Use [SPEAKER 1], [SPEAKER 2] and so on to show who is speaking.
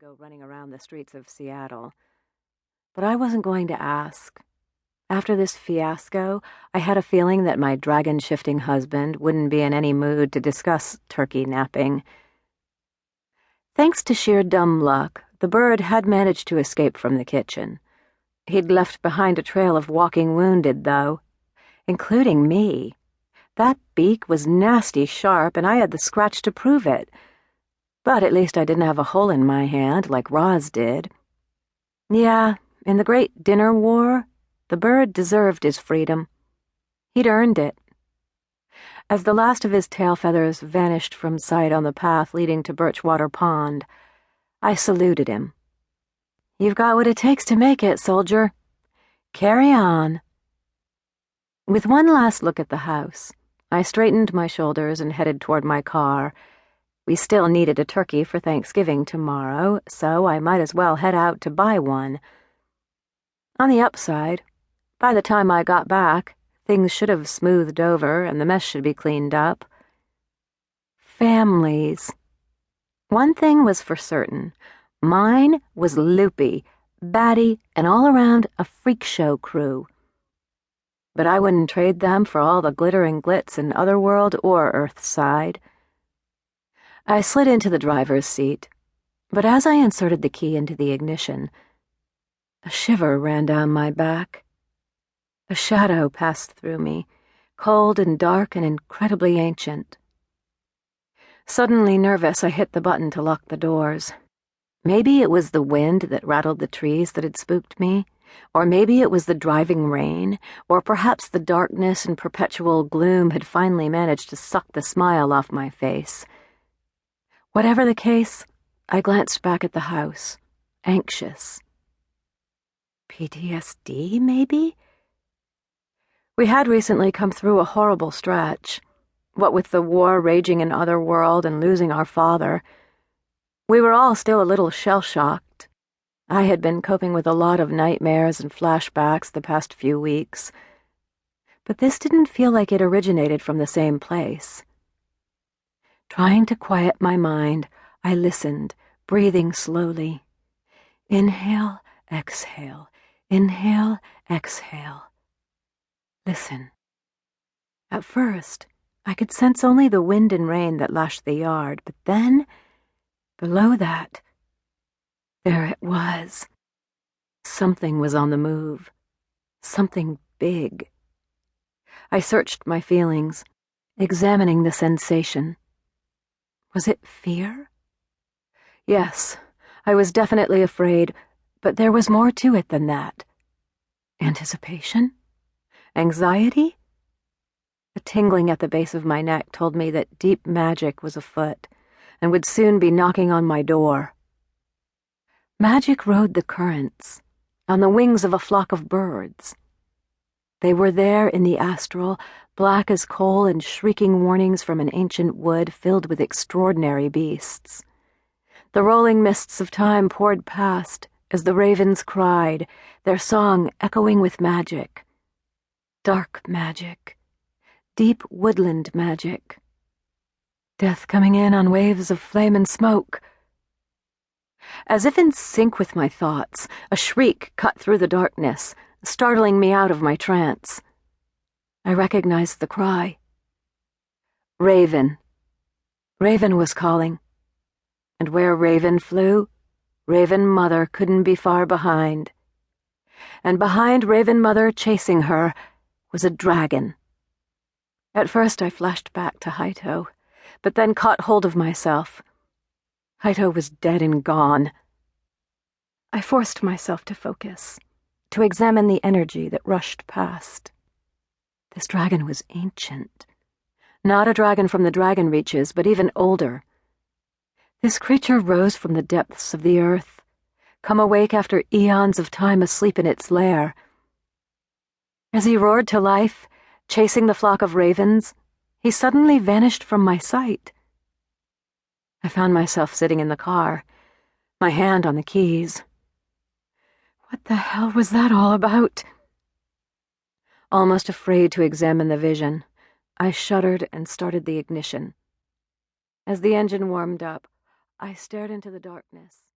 [SPEAKER 1] go running around the streets of Seattle. But I wasn't going to ask. After this fiasco, I had a feeling that my dragon-shifting husband wouldn't be in any mood to discuss turkey napping. Thanks to sheer dumb luck, the bird had managed to escape from the kitchen. He'd left behind a trail of walking wounded, though, including me. That beak was nasty sharp, and I had the scratch to prove it. But at least I didn't have a hole in my hand like Roz did. Yeah, in the Great Dinner War, the bird deserved his freedom. He'd earned it. As the last of his tail feathers vanished from sight on the path leading to Birchwater Pond, I saluted him. "You've got what it takes to make it, soldier. Carry on." With one last look at the house, I straightened my shoulders and headed toward my car. We still needed a turkey for Thanksgiving tomorrow, so I might as well head out to buy one. On the upside, by the time I got back, things should have smoothed over and the mess should be cleaned up. Families. One thing was for certain. Mine was loopy, batty, and all around a freak show crew. But I wouldn't trade them for all the glitter and glitz in Otherworld or Earthside. I slid into the driver's seat, but as I inserted the key into the ignition, a shiver ran down my back. A shadow passed through me, cold and dark and incredibly ancient. Suddenly nervous, I hit the button to lock the doors. Maybe it was the wind that rattled the trees that had spooked me, or maybe it was the driving rain, or perhaps the darkness and perpetual gloom had finally managed to suck the smile off my face. Whatever the case, I glanced back at the house, anxious. PTSD, maybe? We had recently come through a horrible stretch, what with the war raging in Otherworld and losing our father. We were all still a little shell-shocked. I had been coping with a lot of nightmares and flashbacks the past few weeks, but this didn't feel like it originated from the same place. Trying to quiet my mind, I listened, breathing slowly. Inhale, exhale, inhale, exhale. Listen. At first, I could sense only the wind and rain that lashed the yard, but then, below that, there it was. Something was on the move. Something big. I searched my feelings, examining the sensation. Was it fear? Yes, I was definitely afraid, but there was more to it than that. Anticipation? Anxiety? A tingling at the base of my neck told me that deep magic was afoot and would soon be knocking on my door. Magic rode the currents, on the wings of a flock of birds. They were there in the astral, black as coal and shrieking warnings from an ancient wood filled with extraordinary beasts. The rolling mists of time poured past as the ravens cried, their song echoing with magic. Dark magic. Deep woodland magic. Death coming in on waves of flame and smoke. As if in sync with my thoughts, a shriek cut through the darkness, startling me out of my trance. I recognized the cry. Raven. Raven was calling. And where Raven flew, Raven Mother couldn't be far behind. And behind Raven Mother, chasing her, was a dragon. At first I flashed back to Haito, but then caught hold of myself. Haito was dead and gone. I forced myself to focus, to examine the energy that rushed past. This dragon was ancient. Not a dragon from the dragon reaches, but even older. This creature rose from the depths of the earth, come awake after eons of time asleep in its lair. As he roared to life, chasing the flock of ravens, he suddenly vanished from my sight. I found myself sitting in the car, my hand on the keys. What the hell was that all about? Almost afraid to examine the vision, I shuddered and started the ignition. As the engine warmed up, I stared into the darkness.